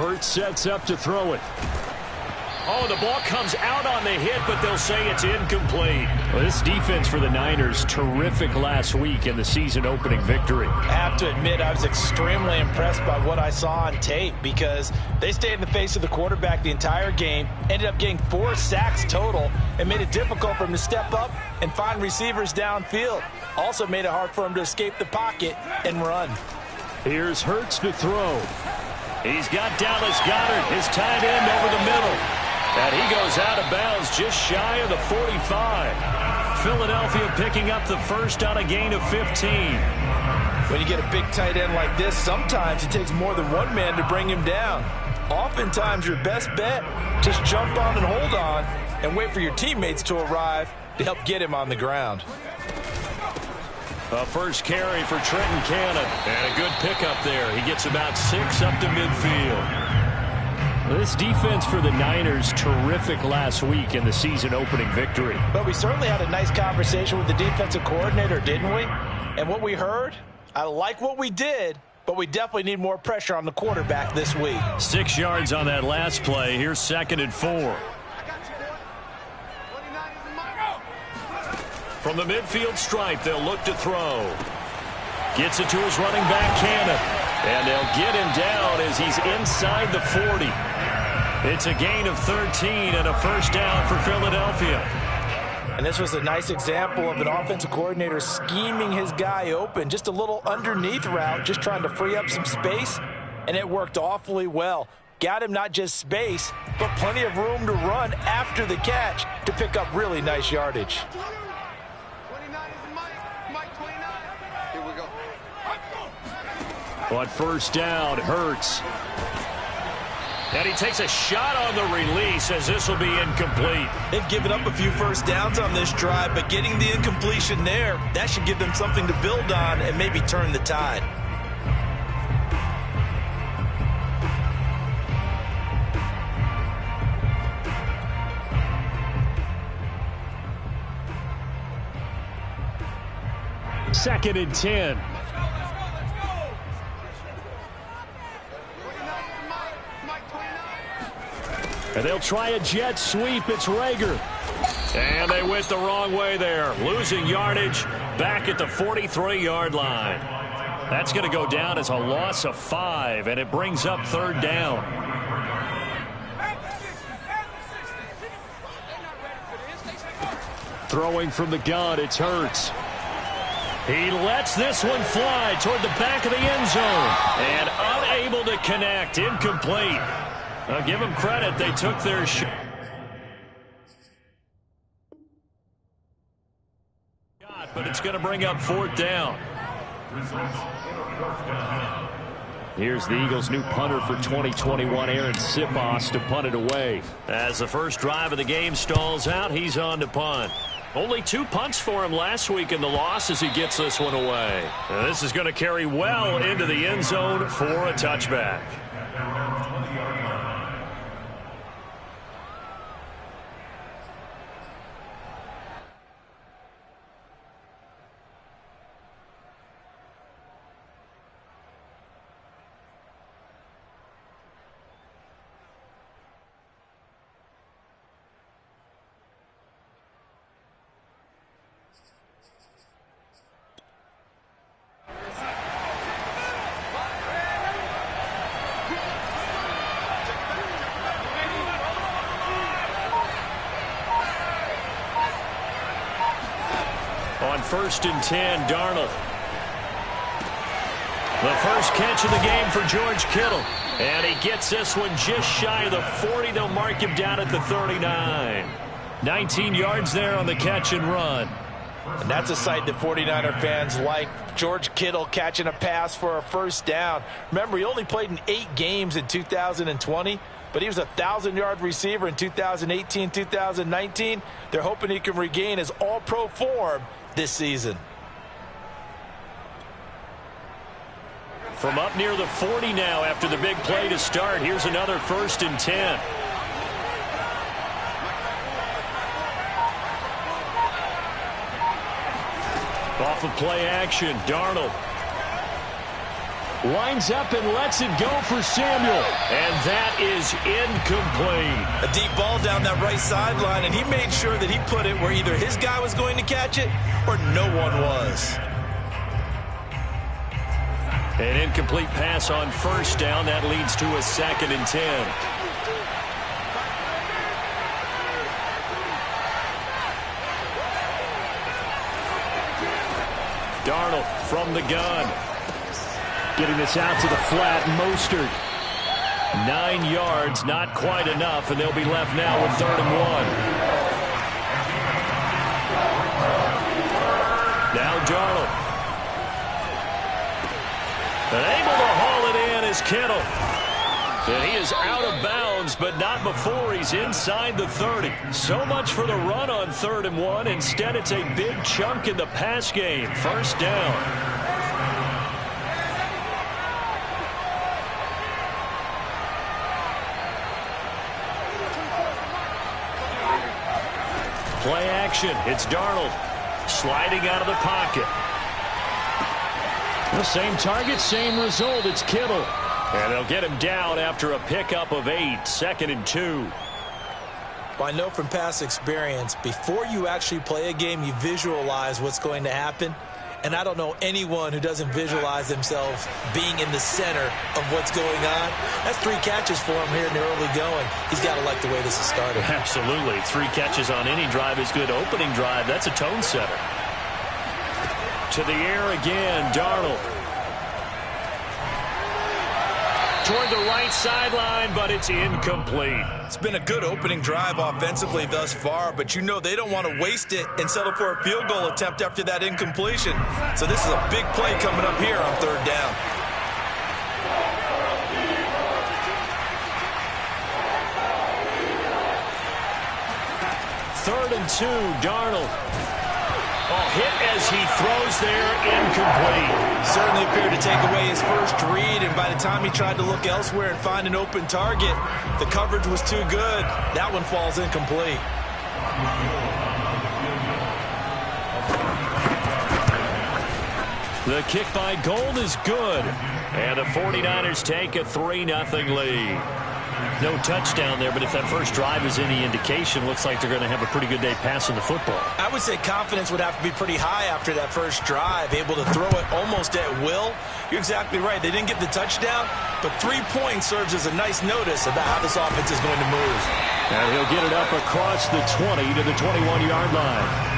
Hurts sets up to throw it. Oh, the ball comes out on the hit, but they'll say it's incomplete. Well, this defense for the Niners, terrific last week in the season-opening victory. I have to admit, I was extremely impressed by what I saw on tape because they stayed in the face of the quarterback the entire game, ended up getting 4 sacks total, and made it difficult for him to step up and find receivers downfield. Also made it hard for him to escape the pocket and run. Here's Hurts to throw. He's got Dallas Goedert, his tight end, over the middle. And he goes out of bounds just shy of the 45. Philadelphia picking up the first on a gain of 15. When you get a big tight end like this, sometimes it takes more than one man to bring him down. Oftentimes, your best bet, just jump on and hold on and wait for your teammates to arrive to help get him on the ground. A first carry for Trenton Cannon. And a good pickup there. He gets about 6 up to midfield. This defense for the Niners, terrific last week in the season-opening victory. But we certainly had a nice conversation with the defensive coordinator, didn't we? And what we heard, I like what we did, but we definitely need more pressure on the quarterback this week. 6 yards on that last play. Here's 2nd and 4. From the midfield stripe, they'll look to throw. Gets it to his running back, Cannon. And they'll get him down as he's inside the 40. It's a gain of 13 and a first down for Philadelphia. And this was a nice example of an offensive coordinator scheming his guy open. Just a little underneath route, just trying to free up some space. And it worked awfully well. Got him not just space, but plenty of room to run after the catch to pick up really nice yardage. On first down, Hurts. And he takes a shot on the release as this will be incomplete. They've given up a few first downs on this drive, but getting the incompletion there, that should give them something to build on and maybe turn the tide. Second and 10. And they'll try a jet sweep. It's Rager. And they went the wrong way there. Losing yardage back at the 43-yard line. That's going to go down as a loss of 5, and it brings up 3rd down. Throwing from the gun, it's Hurts. He lets this one fly toward the back of the end zone. And unable to connect. Incomplete. I'll give them credit. They took their shot. But it's going to bring up 4th down. Here's the Eagles' new punter for 2021, Aaron Sipos, to punt it away. As the first drive of the game stalls out, he's on to punt. Only 2 punts for him last week in the loss as he gets this one away. Now this is going to carry well into the end zone for a touchback. On 1st and 10, Darnold. The first catch of the game for George Kittle. And he gets this one just shy of the 40. They'll mark him down at the 39. 19 yards there on the catch and run. And that's a sight that 49er fans like. George Kittle catching a pass for a first down. Remember, he only played in 8 games in 2020, but he was a 1,000-yard receiver in 2018, 2019. They're hoping he can regain his all-pro form this season. From up near the 40 now after the big play to start. Here's another 1st and 10. Off of play action, Darnold. Lines up and lets it go for Samuel. And that is incomplete. A deep ball down that right sideline, and he made sure that he put it where either his guy was going to catch it or no one was. An incomplete pass on first down. That leads to a 2nd and 10. Darnold from the gun. Getting this out to the flat. Mostert. 9 yards, not quite enough, and they'll be left now with 3rd and 1. Now Darnold. And able to haul it in is Kittle. And he is out of bounds, but not before he's inside the 30. So much for the run on 3rd and 1. Instead, it's a big chunk in the pass game. First down. Play action. It's Darnold sliding out of the pocket. The same target, same result. It's Kittle. And they'll get him down after a pickup of 8. 2nd and 2. Well, I know from past experience, before you actually play a game, you visualize what's going to happen. And I don't know anyone who doesn't visualize themselves being in the center of what's going on. That's 3 catches for him here in the early going. He's got to like the way this is started. Absolutely. 3 catches on any drive is good. Opening drive, that's a tone setter. To the air again, Darnold. Toward the right sideline, but it's incomplete. It's been a good opening drive offensively thus far, but you know they don't want to waste it and settle for a field goal attempt after that incompletion. So this is a big play coming up here on 3rd down. Third and 2, Darnold. Oh, hit as he throws there, incomplete. Certainly appeared to take away his first read, and by the time he tried to look elsewhere and find an open target, the coverage was too good. That one falls incomplete. The kick by Gold is good. And the 49ers take a 3-0 lead. No touchdown there, but if that first drive is any indication, looks like they're going to have a pretty good day passing the football. I would say confidence would have to be pretty high after that first drive, able to throw it almost at will. You're exactly right. They didn't get the touchdown, but 3 points serves as a nice notice about how this offense is going to move. And he'll get it up across the 20 to the 21-yard line.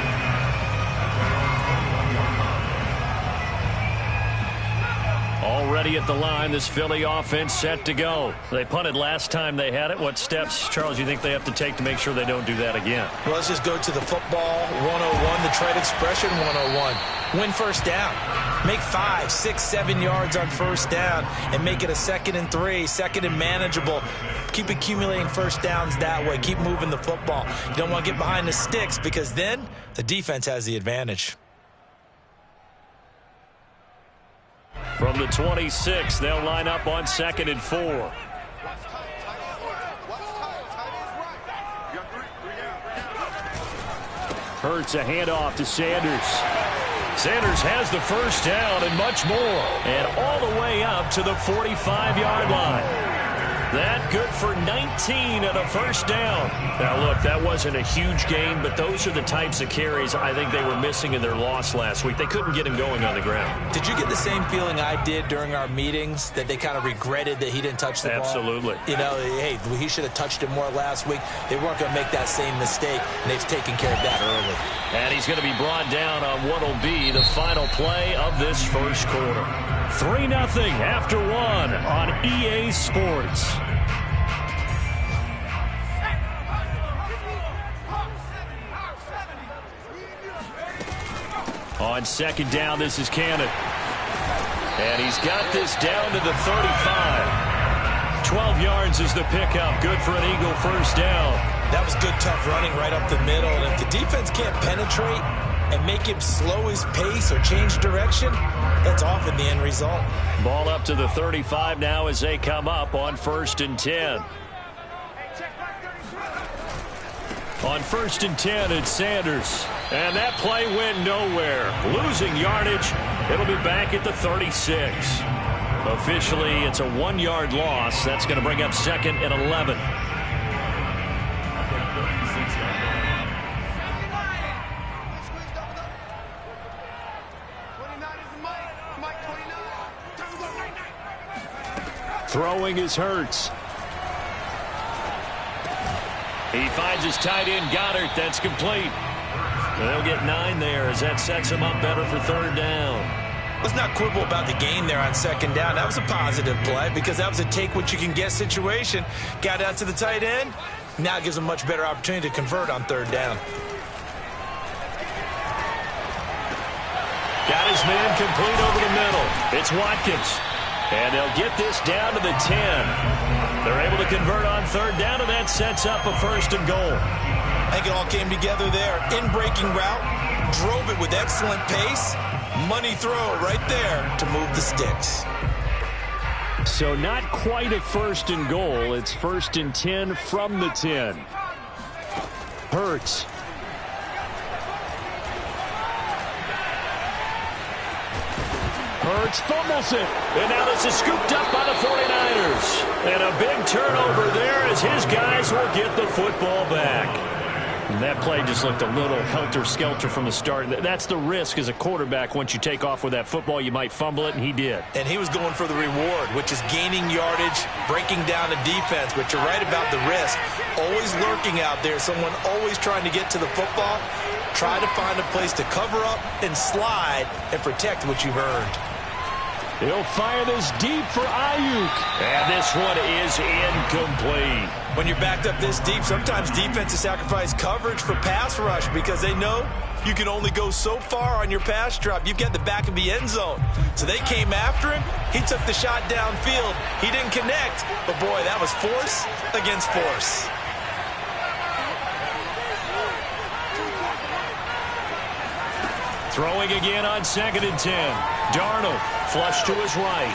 Already at the line, this Philly offense set to go. They punted last time they had it. What steps, Charles, you think they have to take to make sure they don't do that again? Well, let's just go to the football 101, the trade expression 101. Win first down. Make 5, 6, 7 yards on first down and make it a 2nd and 3, 2nd and manageable. Keep accumulating first downs that way. Keep moving the football. You don't want to get behind the sticks because then the defense has the advantage. From the 26, they'll line up on 2nd and 4. Hurts a handoff to Sanders. Sanders has the first down and much more. And all the way up to the 45-yard line. That good for 19 and a first down. Now, look, that wasn't a huge gain, but those are the types of carries I think they were missing in their loss last week. They couldn't get him going on the ground. Did you get the same feeling I did during our meetings, that they kind of regretted that he didn't touch the ball? Absolutely. You know, hey, he should have touched it more last week. They weren't going to make that same mistake, and they've taken care of that early. And he's going to be brought down on what will be the final play of this first quarter. 3-0 after 1 on EA Sports. On 2nd down, this is Cannon. And he's got this down to the 35. 12 yards is the pickup. Good for an Eagle first down. That was good, tough running right up the middle. And if the defense can't penetrate and make him slow his pace or change direction, that's often the end result. Ball up to the 35 now as they come up on 1st and 10. On 1st and 10, it's Sanders. And that play went nowhere. Losing yardage. It'll be back at the 36. Officially, it's a 1-yard loss. That's going to bring up 2nd and 11. Throwing is Hurts. He finds his tight end, Goddard. That's complete. They'll get 9 there as that sets him up better for 3rd down. Let's not quibble about the gain there on 2nd down. That was a positive play because that was a take-what-you-can-get situation. Got out to the tight end. Now it gives him a much better opportunity to convert on 3rd down. Got his man complete over the middle. It's Watkins. And they'll get this down to the 10. They're able to convert on 3rd down, and that sets up a 1st and goal. I think it all came together there. In-breaking route, drove it with excellent pace. Money throw right there to move the sticks. So not quite a 1st and goal. It's 1st and 10 from the 10. Hurts. Hurts fumbles it. And now this is scooped up by the 49ers. And a big turnover there as his guys will get the football back. And that play just looked a little helter-skelter from the start. That's the risk as a quarterback. Once you take off with that football, you might fumble it, and he did. And he was going for the reward, which is gaining yardage, breaking down the defense. But you're right about the risk. Always lurking out there, someone always trying to get to the football. Try to find a place to cover up and slide and protect what you've earned. He'll fire this deep for Ayuk. And this one is incomplete. When you're backed up this deep, sometimes defenses sacrifice coverage for pass rush because they know you can only go so far on your pass drop. You've got the back of the end zone. So they came after him. He took the shot downfield. He didn't connect. But, boy, that was force against force. Throwing again on 2nd and 10. Darnold flush to his right.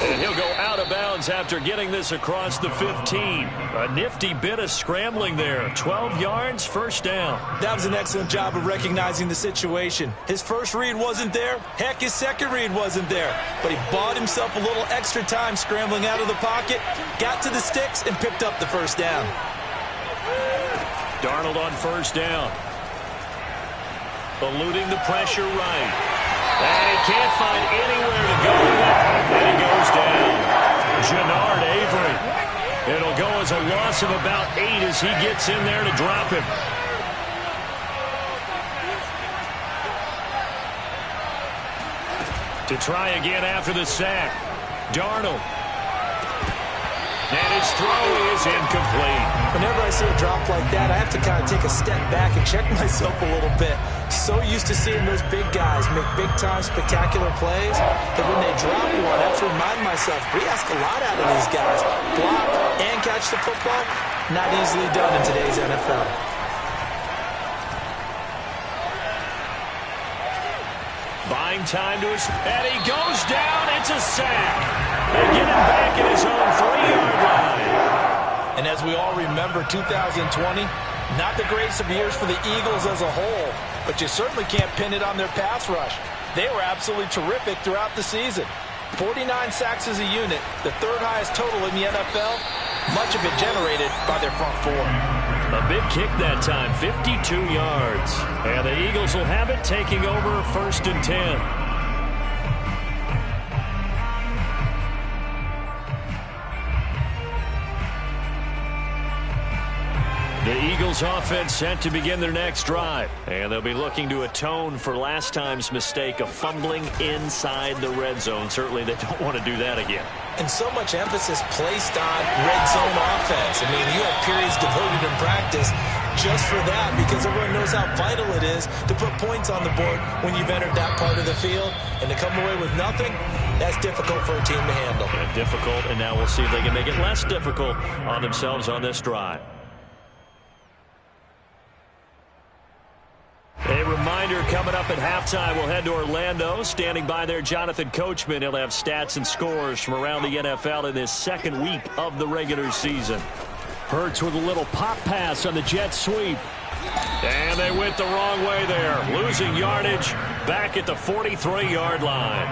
And he'll go out of bounds after getting this across the 15. A nifty bit of scrambling there. 12 yards, 1st down. That was an excellent job of recognizing the situation. His first read wasn't there. Heck, his second read wasn't there. But he bought himself a little extra time scrambling out of the pocket, got to the sticks, and picked up the 1st down. Darnold on 1st down. Eluding the pressure right. And he can't find anywhere to go with it. And he goes down. Jannard Avery. It'll go as a loss of about 8 as he gets in there to drop him. To try again after the sack. Darnold. And his throw is incomplete. Whenever I see a drop like that, I have to kind of take a step back and check myself a little bit. So used to seeing those big guys make big-time spectacular plays that when they drop one, I have to remind myself, we ask a lot out of these guys. Block and catch the football, not easily done in today's NFL. Buying time to his, and he goes down. It's a sack. They get him back at his own 3-yard line. And as we all remember, 2020, not the greatest of years for the Eagles as a whole, but you certainly can't pin it on their pass rush. They were absolutely terrific throughout the season. 49 sacks as a unit, the 3rd highest total in the NFL, much of it generated by their front 4. A big kick that time, 52 yards. And the Eagles will have it, taking over 1st and 10. The Eagles offense set to begin their next drive. And they'll be looking to atone for last time's mistake of fumbling inside the red zone. Certainly they don't want to do that again. And so much emphasis placed on red zone offense. I mean, you have periods devoted in practice just for that because everyone knows how vital it is to put points on the board when you've entered that part of the field. And to come away with nothing, that's difficult for a team to handle. Yeah, difficult, and now we'll see if they can make it less difficult on themselves on this drive. A reminder, coming up at halftime, we'll head to Orlando. Standing by there, Jonathan Coachman. He'll have stats and scores from around the NFL in this 2nd week of the regular season. Hurts with a little pop pass on the jet sweep. And they went the wrong way there. Losing yardage back at the 43-yard line.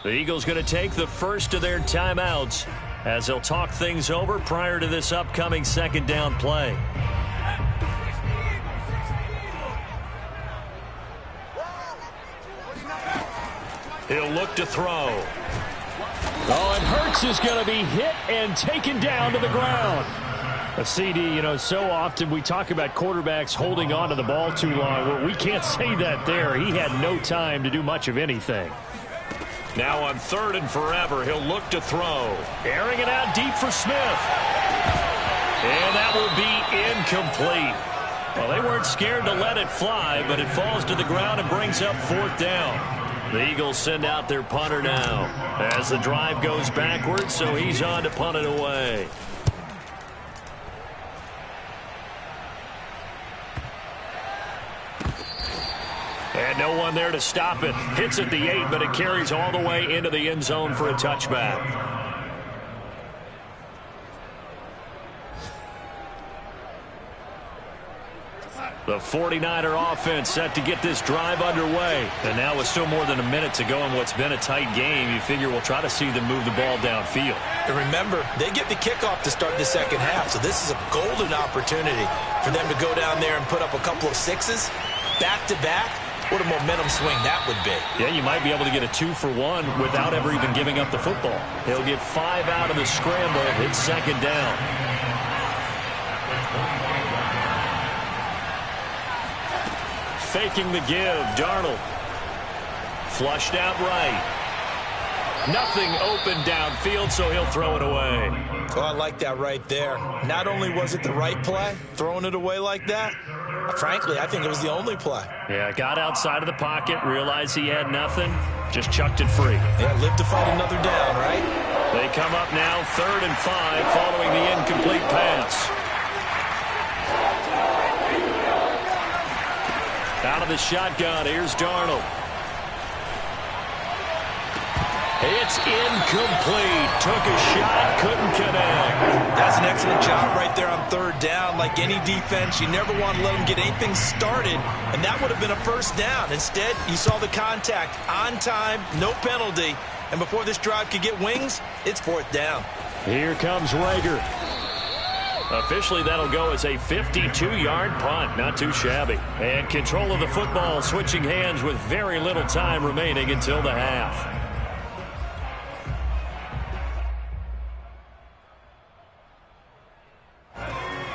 The Eagles going to take the first of their timeouts as they'll talk things over prior to this upcoming second down play. He'll look to throw. Oh, and Hurts is going to be hit and taken down to the ground. A CD, you know, so often we talk about quarterbacks holding on to the ball too long. Well, we can't say that there. He had no time to do much of anything. Now on 3rd and forever, he'll look to throw. Airing it out deep for Smith. And that will be incomplete. Well, they weren't scared to let it fly, but it falls to the ground and brings up 4th down. The Eagles send out their punter now as the drive goes backwards, so he's on to punt it away. And no one there to stop it. Hits at the 8, but it carries all the way into the end zone for a touchback. The 49er offense set to get this drive underway. And now with still more than a minute to go in what's been a tight game, you figure we'll try to see them move the ball downfield. And remember, they get the kickoff to start the second half, so this is a golden opportunity for them to go down there and put up a couple of sixes back-to-back. What a momentum swing that would be. Yeah, you might be able to get a 2-for-1 without ever even giving up the football. He'll get 5 out of the scramble. It's second down. Faking the give, Darnold. Flushed out right. Nothing open downfield, so he'll throw it away. Oh, I like that right there. Not only was it the right play, throwing it away like that, frankly, I think it was the only play. Yeah, got outside of the pocket, realized he had nothing, just chucked it free. Yeah, live to fight another down, right? They come up now 3rd and 5 following the incomplete pass. Out of the shotgun, here's Darnold. It's incomplete. Took a shot, couldn't connect. That's an excellent job right there on 3rd down. Like any defense, you never want to let them get anything started, and that would have been a 1st down. Instead, you saw the contact on time, no penalty, and before this drive could get wings, it's 4th down. Here comes Rager. Officially, that'll go as a 52-yard punt. Not too shabby. And control of the football switching hands with very little time remaining until the half.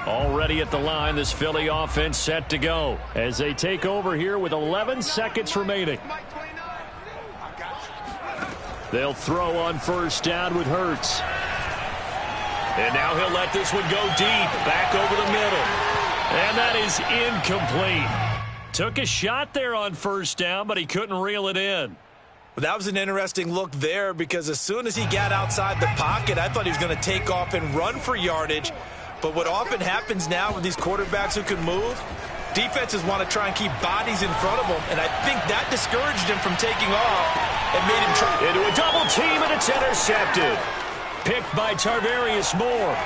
Already at the line, this Philly offense set to go as they take over here with 11 seconds remaining. They'll throw on 1st down with Hurts. And now he'll let this one go deep, back over the middle. And that is incomplete. Took a shot there on 1st down, but he couldn't reel it in. Well, that was an interesting look there because as soon as he got outside the pocket, I thought he was going to take off and run for yardage. But what often happens now with these quarterbacks who can move, defenses want to try and keep bodies in front of them, and I think that discouraged him from taking off and made him try. Into a double team, and it's intercepted. Picked by Tarvarius Moore.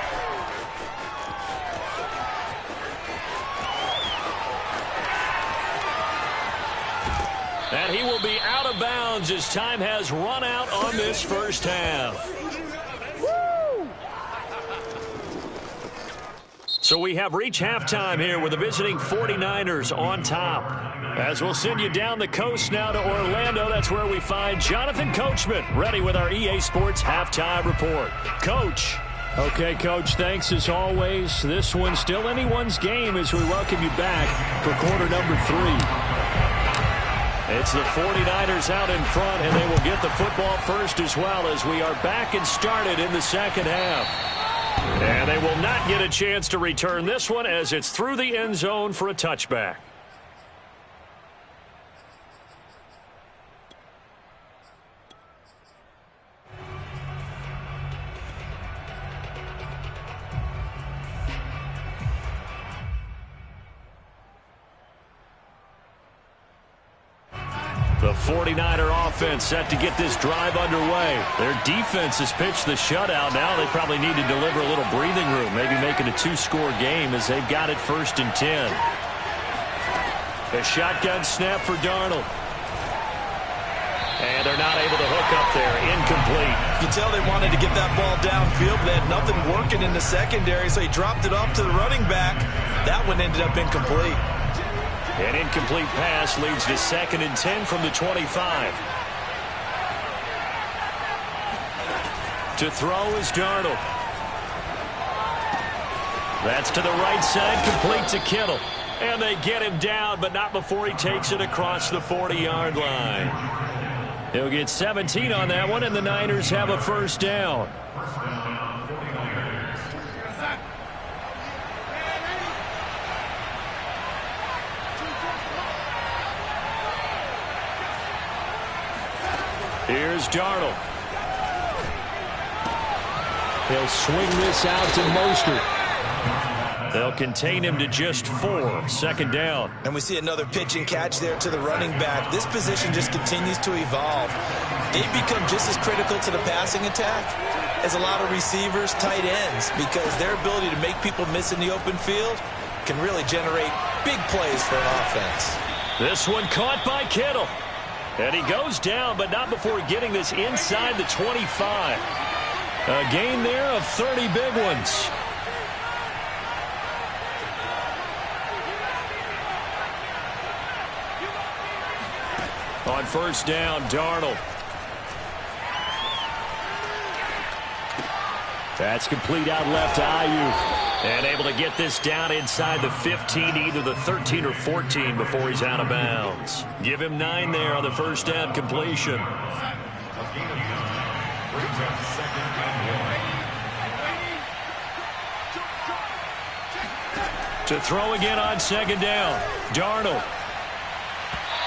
And he will be out of bounds as time has run out on this 1st half. So we have reached halftime here with the visiting 49ers on top. As we'll send you down the coast now to Orlando, that's where we find Jonathan Coachman, ready with our EA Sports Halftime Report. Coach. Okay, Coach, thanks as always. This one's still anyone's game as we welcome you back for quarter number 3. It's the 49ers out in front, and they will get the football first as well as we are back and started in the second half. And they will not get a chance to return this one as it's through the end zone for a touchback. The 49er offense set to get this drive underway. Their defense has pitched the shutout. Now they probably need to deliver a little breathing room, maybe making a 2-score game as they've got it 1st and 10. A shotgun snap for Darnold. And they're not able to hook up there. Incomplete. You can tell they wanted to get that ball downfield. They had nothing working in the secondary, so he dropped it off to the running back. That one ended up incomplete. An incomplete pass leads to 2nd and 10 from the 25. To throw is Darnold. That's to the right side, complete to Kittle. And they get him down, but not before he takes it across the 40-yard line. He'll get 17 on that one, and the Niners have a first down. Here's Darnold. He'll swing this out to Mostert. They'll contain him to just 4. 2nd down. And we see another pitch and catch there to the running back. This position just continues to evolve. They've become just as critical to the passing attack as a lot of receivers, tight ends, because their ability to make people miss in the open field can really generate big plays for an offense. This one caught by Kittle. And he goes down, but not before getting this inside the 25. A gain there of 30 big ones. On first down, Darnold. That's complete out left to Ayuk. And able to get this down inside the 15, either the 13 or 14 before he's out of bounds. Give him 9 there on the first down completion. To throw again on 2nd down, Darnold.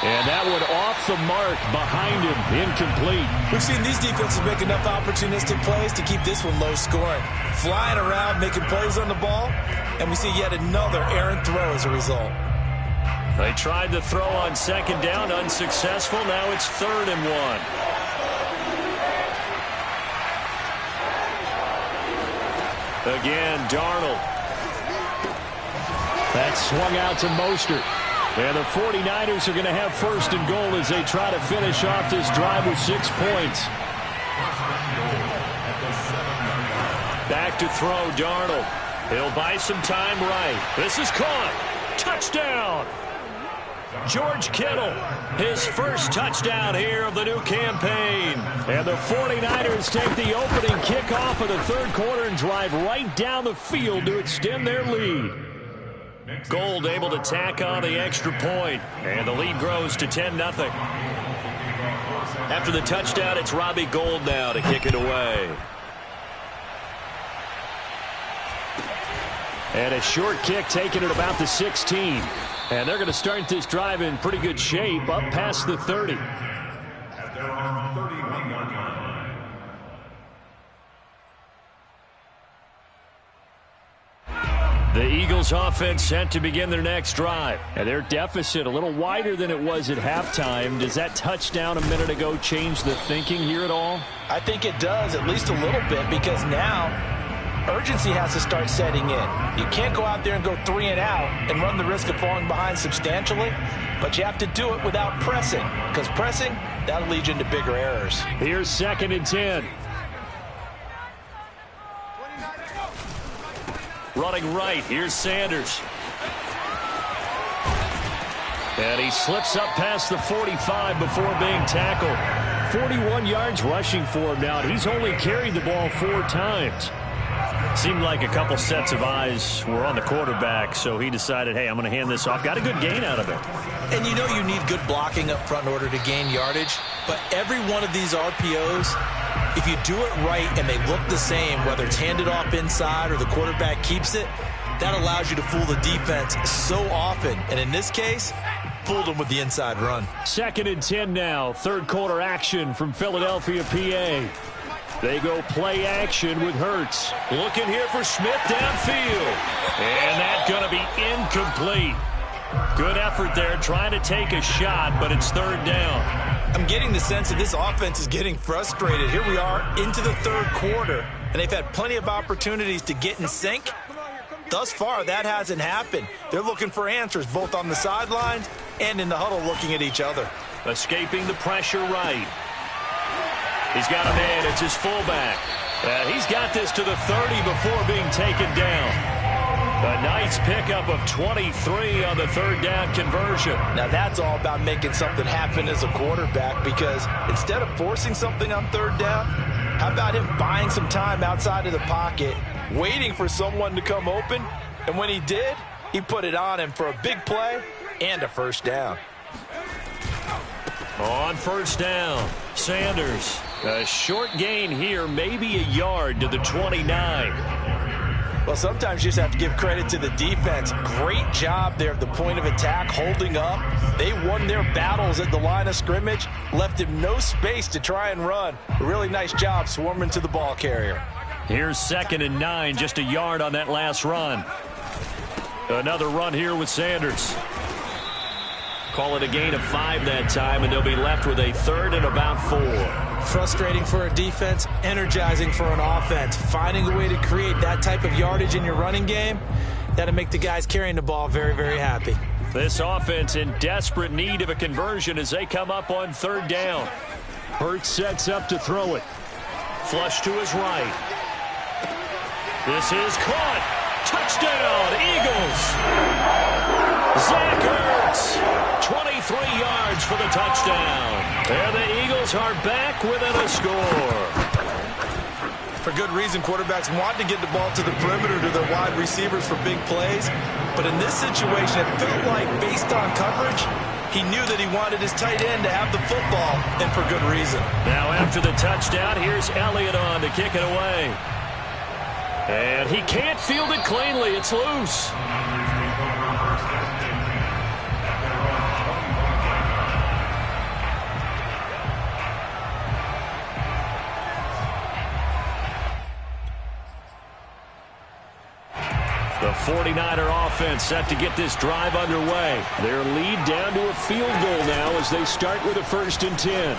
And that one off the mark behind him, incomplete. We've seen these defenses make enough opportunistic plays to keep this one low scoring. Flying around, making plays on the ball, and we see yet another errant throw as a result. They tried to throw on 2nd down, unsuccessful. Now it's 3rd and 1. Again, Darnold. That swung out to Mostert. And the 49ers are going to have 1st and goal as they try to finish off this drive with 6 points. Back to throw, Darnold. He'll buy some time right. This is caught. Touchdown! George Kittle, his first touchdown here of the new campaign. And the 49ers take the opening kickoff of the 3rd quarter and drive right down the field to extend their lead. Gold able to tack on the extra point, and the lead grows to 10-0. After the touchdown, it's Robbie Gould now to kick it away. And a short kick taken at about the 16. And they're going to start this drive in pretty good shape, up past the 30. The Eagles offense set to begin their next drive. And their deficit a little wider than it was at halftime. Does that touchdown a minute ago change the thinking here at all? I think it does, at least a little bit, because now urgency has to start setting in. You can't go out there and go 3 and out and run the risk of falling behind substantially, but you have to do it without pressing, because pressing, that'll lead you into bigger errors. Here's 2nd and 10. Running right, here's Sanders. And he slips up past the 45 before being tackled. 41 yards rushing for him now, and he's only carried the ball 4 times. Seemed like a couple sets of eyes were on the quarterback, so he decided, hey, I'm going to hand this off. Got a good gain out of it. And you know you need good blocking up front in order to gain yardage, but every one of these RPOs, if you do it right and they look the same, whether it's handed off inside or the quarterback keeps it, that allows you to fool the defense so often. And in this case, fooled them with the inside run. 2nd and 10 now. 3rd quarter action from Philadelphia, PA. They go play action with Hurts. Looking here for Smith downfield. And that's going to be incomplete. Good effort there, trying to take a shot, but it's 3rd down. I'm getting the sense that this offense is getting frustrated. Here we are into the 3rd quarter, and they've had plenty of opportunities to get in sync, thus far, that hasn't happened. They're looking for answers both on the sidelines and in the huddle looking at each other. Escaping the pressure right. He's got a man. It's his fullback. He's got this to the 30 before being taken down. A nice pickup of 23 on the third down conversion. Now that's all about making something happen as a quarterback, because instead of forcing something on third down, how about him buying some time outside of the pocket, waiting for someone to come open, and when he did, he put it on him for a big play and a first down. On first down, Sanders. A short gain here, maybe a yard to the 29. Well, sometimes you just have to give credit to the defense. Great job there at the point of attack, holding up. They won their battles at the line of scrimmage, left him no space to try and run. A really nice job swarming to the ball carrier. Here's 2nd and 9, just a yard on that last run. Another run here with Sanders. Call it a gain of 5 that time, and they'll be left with a 3rd and about 4. Frustrating for a defense, energizing for an offense. Finding a way to create that type of yardage in your running game, that'll make the guys carrying the ball very, very happy. This offense in desperate need of a conversion as they come up on 3rd down. Hurts sets up to throw it. Flush to his right. This is caught. Touchdown, Eagles. Zach Ertz, 23 yards for the touchdown. And the Eagles are back within a score. For good reason, quarterbacks want to get the ball to the perimeter to their wide receivers for big plays. But in this situation, it felt like, based on coverage, he knew that he wanted his tight end to have the football, and for good reason. Now after the touchdown, here's Elliott on to kick it away. And he can't field it cleanly. It's loose. The 49er offense set to get this drive underway. Their lead down to a field goal now as they start with a 1st and 10.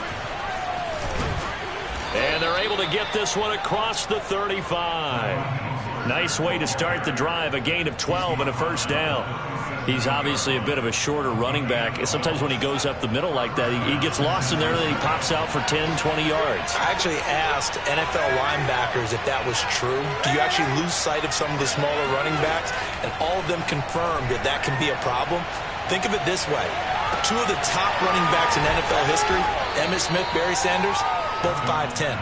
And they're able to get this one across the 35. Nice way to start the drive, a gain of 12 and a first down. He's obviously a bit of a shorter running back. And sometimes when he goes up the middle like that, he gets lost in there and then he pops out for 10, 20 yards. I actually asked NFL linebackers if that was true. Do you actually lose sight of some of the smaller running backs? And all of them confirmed that that can be a problem. Think of it this way. 2 of the top running backs in NFL history, Emmitt Smith, Barry Sanders, both 5'10".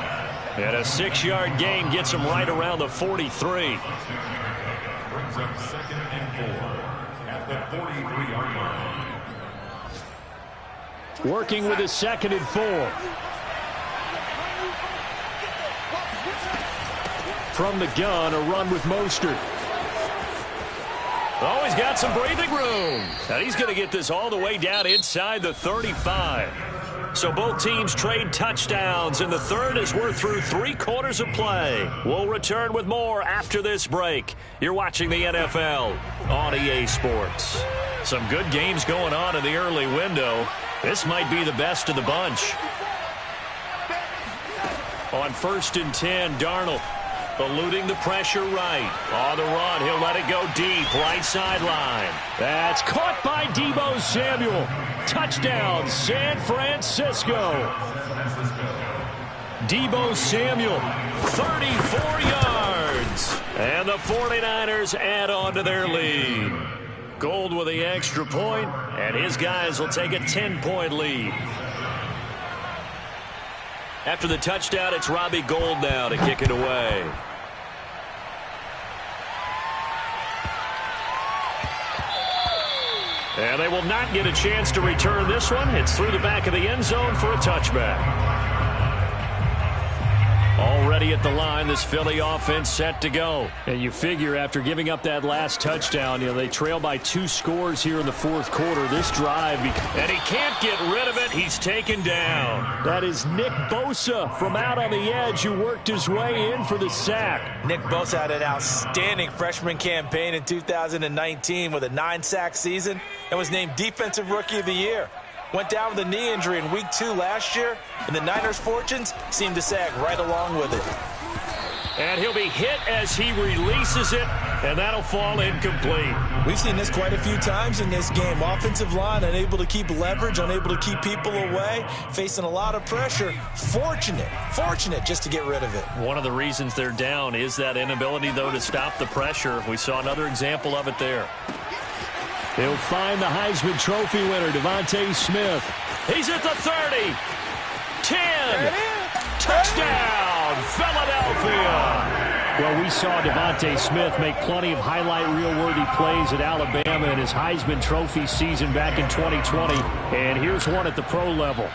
And a 6-yard gain gets him right around the 43. Brings up 2nd and 4 at the 43-yard line. Working with his 2nd and 4. From the gun, a run with Mostert. Oh, he's got some breathing room. And he's going to get this all the way down inside the 35. So both teams trade touchdowns, and the third as we're through 3 quarters of play. We'll return with more after this break. You're watching the NFL on EA Sports. Some good games going on in the early window. This might be the best of the bunch. On 1st and 10, Darnold eluding the pressure right. On the run, he'll let it go deep, right sideline. That's caught by Deebo Samuel. Touchdown, San Francisco. Deebo Samuel, 34 yards. And the 49ers add on to their lead. Gold with the extra point, and his guys will take a 10-point lead. After the touchdown, it's Robbie Gould now to kick it away. And they will not get a chance to return this one. It's through the back of the end zone for a touchback. Already at the line, this Philly offense set to go. And you figure after giving up that last touchdown, they trail by 2 scores here in the 4th quarter. This drive, and he can't get rid of it. He's taken down. That is Nick Bosa from out on the edge who worked his way in for the sack. Nick Bosa had an outstanding freshman campaign in 2019 with a 9-sack season and was named Defensive Rookie of the Year. Went down with a knee injury in Week 2 last year, and the Niners' fortunes seemed to sag right along with it. And he'll be hit as he releases it, and that'll fall incomplete. We've seen this quite a few times in this game. Offensive line unable to keep leverage, unable to keep people away, facing a lot of pressure. Fortunate just to get rid of it. One of the reasons they're down is that inability, though, to stop the pressure. We saw another example of it there. He'll find the Heisman Trophy winner, DeVonta Smith. He's at the 30. 10. Touchdown, Philadelphia. Well, we saw DeVonta Smith make plenty of highlight reel-worthy plays at Alabama in his Heisman Trophy season back in 2020. And here's one at the pro level.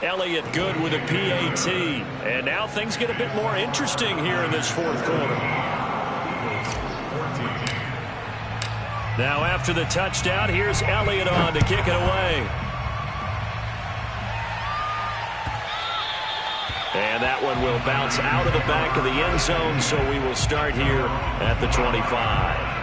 Elliott good with a PAT. And now things get a bit more interesting here in this fourth quarter. Now after the touchdown, here's Elliott on to kick it away. And that one will bounce out of the back of the end zone, so we will start here at the 25.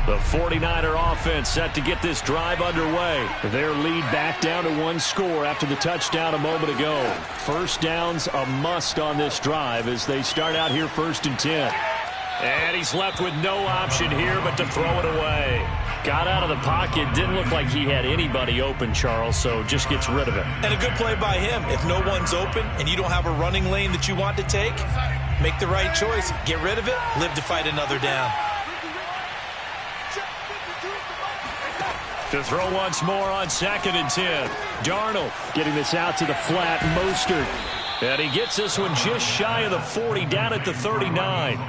The 49er offense set to get this drive underway. Their lead back down to one score after the touchdown a moment ago. First down's a must on this drive as they start out here 1st and 10. And he's left with no option here but to throw it away. Got out of the pocket. Didn't look like he had anybody open, Charles, so just gets rid of it. And a good play by him. If no one's open and you don't have a running lane that you want to take, make the right choice. Get rid of it. Live to fight another down. To throw once more on 2nd and 10. Darnold getting this out to the flat. Mostert. And he gets this one just shy of the 40, down at the 39.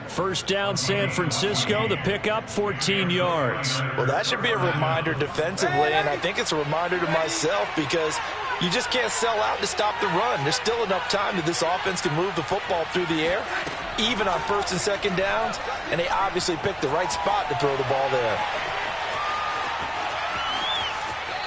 First down, San Francisco. The pickup, 14 yards. Well, that should be a reminder defensively, and I think it's a reminder to myself because you just can't sell out to stop the run. There's still enough time that this offense can move the football through the air, even on 1st and 2nd downs, and they obviously picked the right spot to throw the ball there.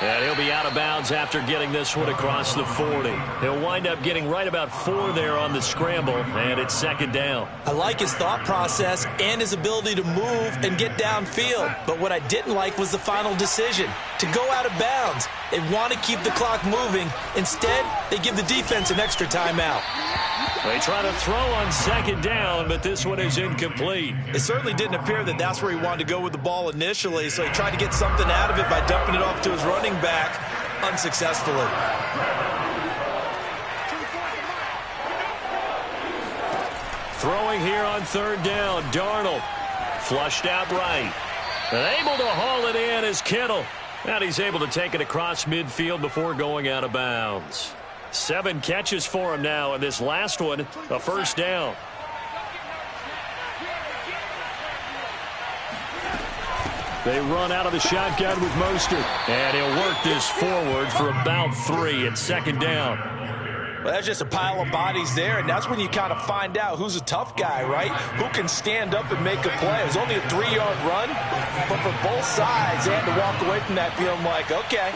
And he'll be out of bounds after getting this one across the 40. He'll wind up getting right about 4 there on the scramble, and it's 2nd down. I like his thought process and his ability to move and get downfield. But what I didn't like was the final decision, to go out of bounds. They want to keep the clock moving. Instead, they give the defense an extra timeout. They try to throw on 2nd down, but this one is incomplete. It certainly didn't appear that that's where he wanted to go with the ball initially, so he tried to get something out of it by dumping it off to his running back unsuccessfully. Throwing here on 3rd down, Darnold flushed out right. And able to haul it in is Kittle. And he's able to take it across midfield before going out of bounds. 7 catches for him now, and this last one, a first down. They run out of the shotgun with Mostert. And he'll work this forward for about 3 at 2nd down. Well, that's just a pile of bodies there, and that's when you kind of find out who's a tough guy, right? Who can stand up and make a play. It was only a 3-yard run, but for both sides, they had to walk away from that feeling like, okay,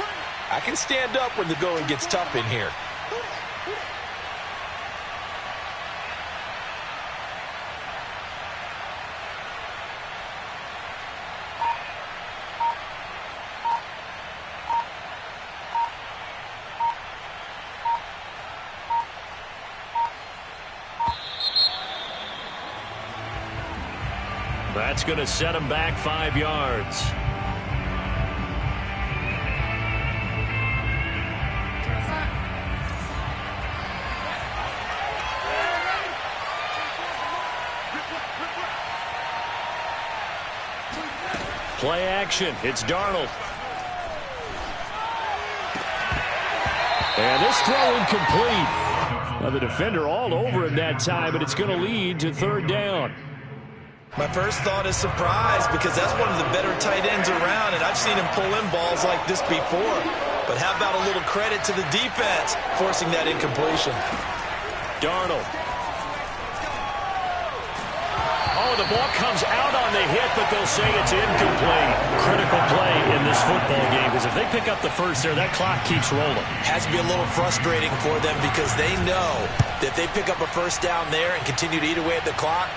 I can stand up when the going gets tough in here. That's going to set him back 5 yards. Play action. It's Darnold. And this throw incomplete. Now the defender all over him that time, but it's going to lead to 3rd down. My first thought is surprise because that's one of the better tight ends around, and I've seen him pull in balls like this before. But how about a little credit to the defense forcing that incompletion? Darnold. Oh, the ball comes out on the hit, but they'll say it's incomplete. Critical play in football game, because if they pick up the first there, that clock keeps rolling. Has to be a little frustrating for them because they know that if they pick up a first down there and continue to eat away at the clock,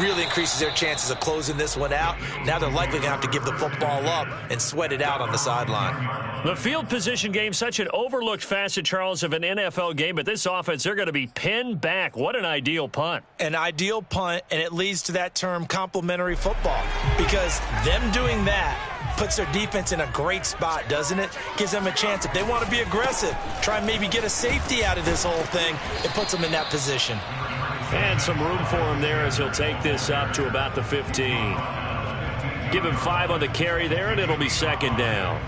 really increases their chances of closing this one out. Now they're likely going to have to give the football up and sweat it out on the sideline. The field position game, such an overlooked facet, Charles, of an NFL game, but this offense, they're going to be pinned back. What an ideal punt. An ideal punt, and it leads to that term complementary football, because them doing that puts their defense in a great spot, doesn't it? Gives them a chance. If they want to be aggressive, try and maybe get a safety out of this whole thing, it puts them in that position. And some room for him there as he'll take this up to about the 15. Give him 5 on the carry there, and it'll be second down.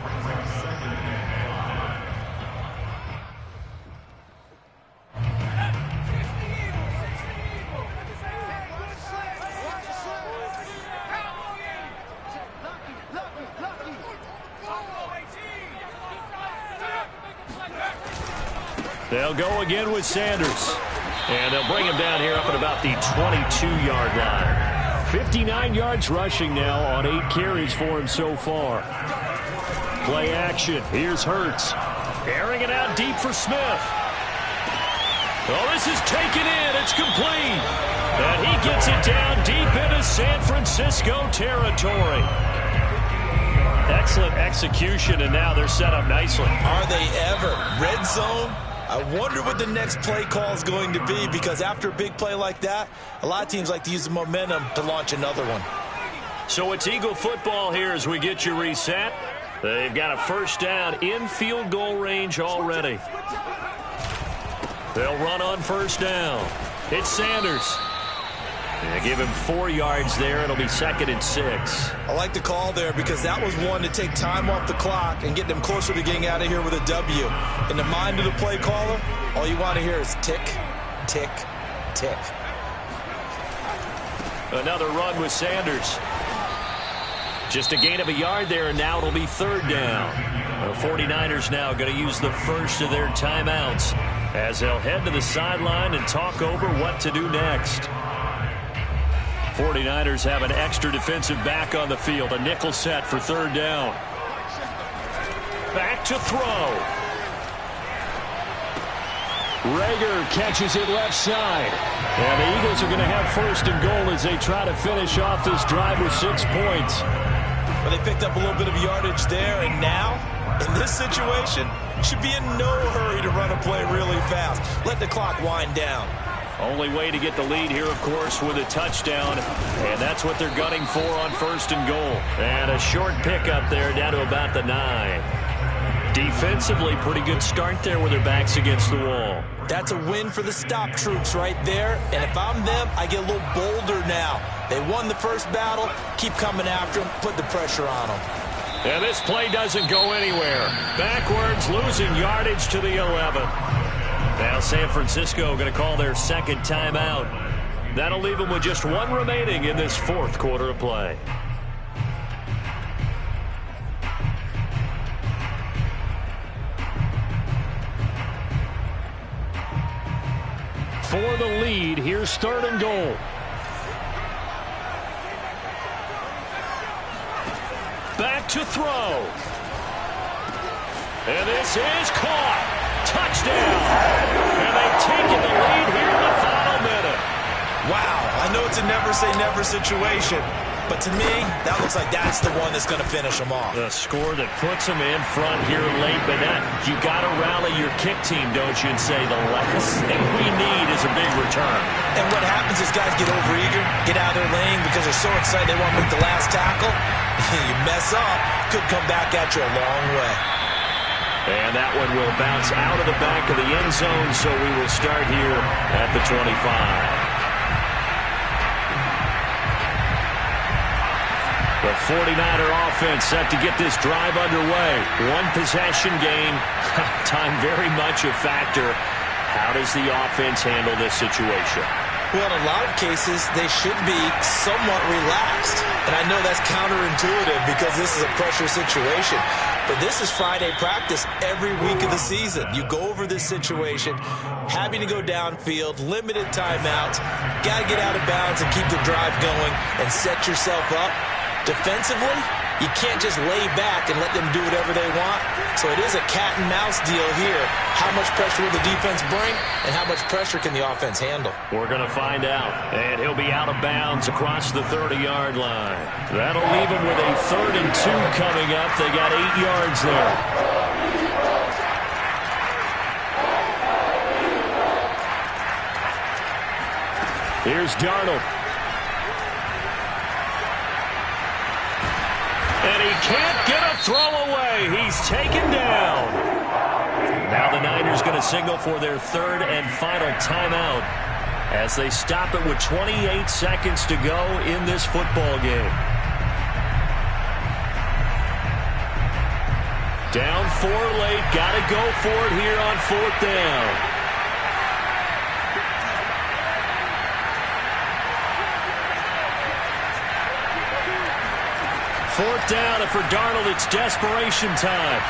They'll go again with Sanders. And they'll bring him down here up at about the 22-yard line. 59 yards rushing now on 8 carries for him so far. Play action. Here's Hurts. Airing it out deep for Smith. Oh, this is taken in. It's complete. And he gets it down deep into San Francisco territory. Excellent execution, and now they're set up nicely. Are they ever? Red zone? I wonder what the next play call is going to be, because after a big play like that, a lot of teams like to use the momentum to launch another one. So it's Eagle football here as we get you reset. They've got a first down in field goal range already. They'll run on first down. It's Sanders. They give him 4 yards there. It'll be second and 6. I like the call there because that was one to take time off the clock and get them closer to getting out of here with a W. In the mind of the play caller, all you want to hear is tick, tick, tick. Another run with Sanders. Just a gain of a yard there, and now it'll be third down. The 49ers now going to use the first of their timeouts as they'll head to the sideline and talk over what to do next. 49ers have an extra defensive back on the field. A nickel set for third down. Back to throw. Rager catches it left side. And the Eagles are going to have first and goal as they try to finish off this drive with 6 points. Well, they picked up a little bit of yardage there, and now, in this situation, should be in no hurry to run a play really fast. Let the clock wind down. Only way to get the lead here, of course, with a touchdown. And that's what they're gunning for on first and goal. And a short pickup there down to about the 9. Defensively, pretty good start there with their backs against the wall. That's a win for the stop troops right there. And if I'm them, I get a little bolder now. They won the first battle. Keep coming after them. Put the pressure on them. And this play doesn't go anywhere. Backwards, losing yardage to the 11. Now San Francisco going to call their second timeout. That'll leave them with just 1 remaining in this fourth quarter of play. For the lead, here's third and goal. Back to throw. And this is caught. Touchdown. And they've taken the lead here in the final minute. Wow, I know it's a never-say-never situation, but to me, that looks like that's the one that's going to finish them off. The score that puts them in front here late, but you got to rally your kick team, don't you, and say the last thing we need is a big return. And what happens is guys get overeager, get out of their lane because they're so excited they want to make the last tackle. You mess up, could come back at you a long way. And that one will bounce out of the back of the end zone, so we will start here at the 25. The 49er offense set to get this drive underway. 1 possession game. Time very much a factor. How does the offense handle this situation? Well, in a lot of cases, they should be somewhat relaxed. And I know that's counterintuitive because this is a pressure situation. But this is Friday practice every week of the season. You go over this situation, having to go downfield, limited timeouts, got to get out of bounds and keep the drive going and set yourself up. Defensively, You can't just lay back and let them do whatever they want. So it is a cat and mouse deal here. How much pressure will the defense bring, and how much pressure can the offense handle? We're going to find out. And he'll be out of bounds across the 30-yard line. That'll leave him with a 3rd and 2 coming up. They got 8 yards there. Here's Darnold. And he can't get a throw away. He's taken down. Now the Niners going to signal for their 3rd and final timeout as they stop it with 28 seconds to go in this football game. Down 4 late. Got to go for it here on 4th down. Fourth down, and for Darnold, it's desperation time.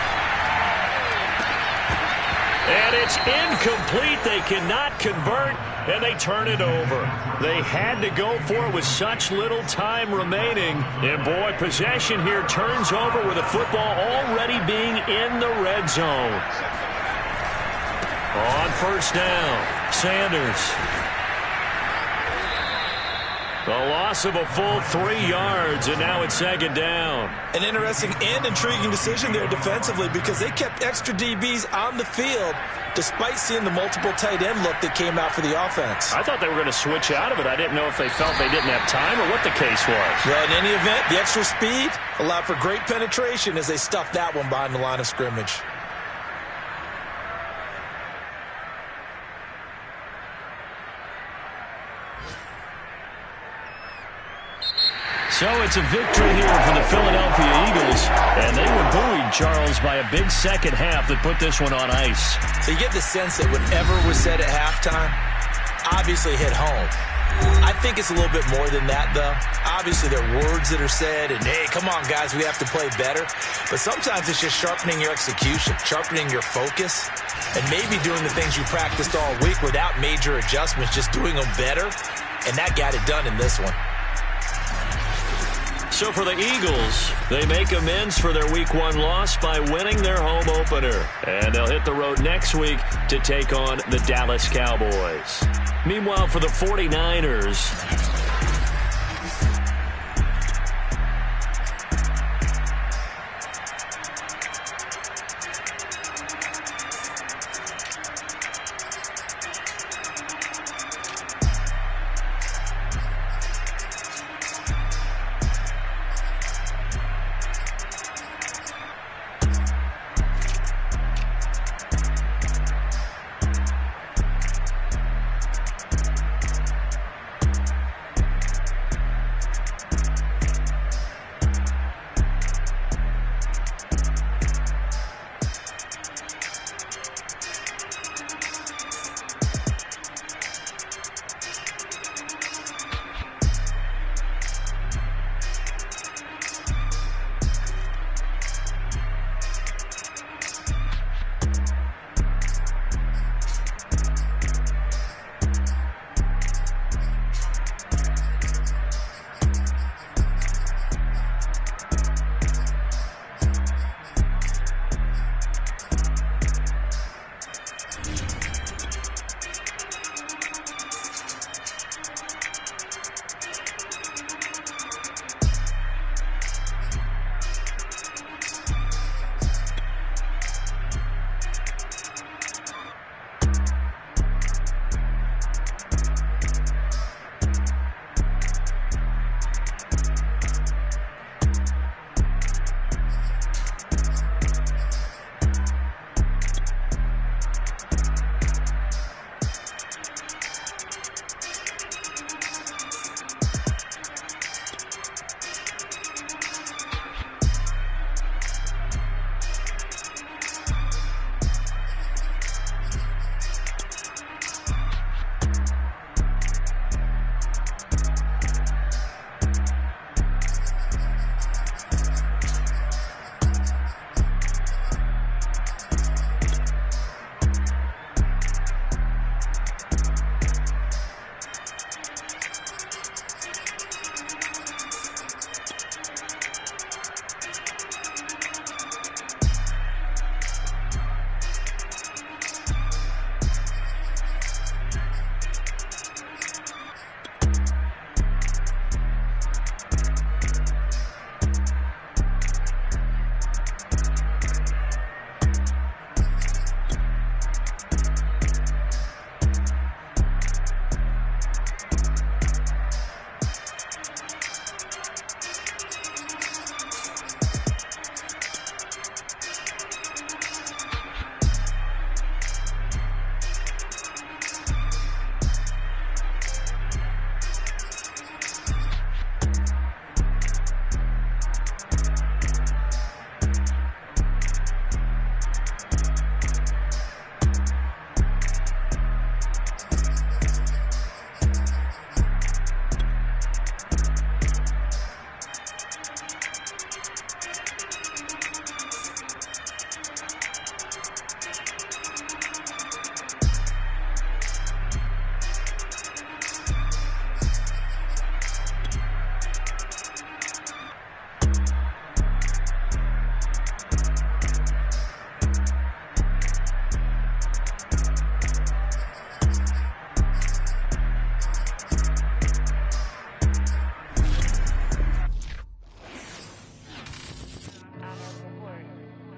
And it's incomplete. They cannot convert, and they turn it over. They had to go for it with such little time remaining. And, boy, possession here turns over with the football already being in the red zone. On 1st down, Sanders. The loss of a full 3 yards, and now it's 2nd down. An interesting and intriguing decision there defensively because they kept extra DBs on the field despite seeing the multiple tight end look that came out for the offense. I thought they were going to switch out of it. I didn't know if they felt they didn't have time or what the case was. Well, in any event, the extra speed allowed for great penetration as they stuffed that one behind the line of scrimmage. So it's a victory here for the Philadelphia Eagles, and they were buoyed, Charles, by a big second half that put this one on ice. So you get the sense that whatever was said at halftime obviously hit home. I think it's a little bit more than that, though. Obviously, there are words that are said, and, hey, come on, guys, we have to play better. But sometimes it's just sharpening your execution, sharpening your focus, and maybe doing the things you practiced all week without major adjustments, just doing them better, and that got it done in this one. So for the Eagles, they make amends for their Week 1 loss by winning their home opener. And they'll hit the road next week to take on the Dallas Cowboys. Meanwhile, for the 49ers,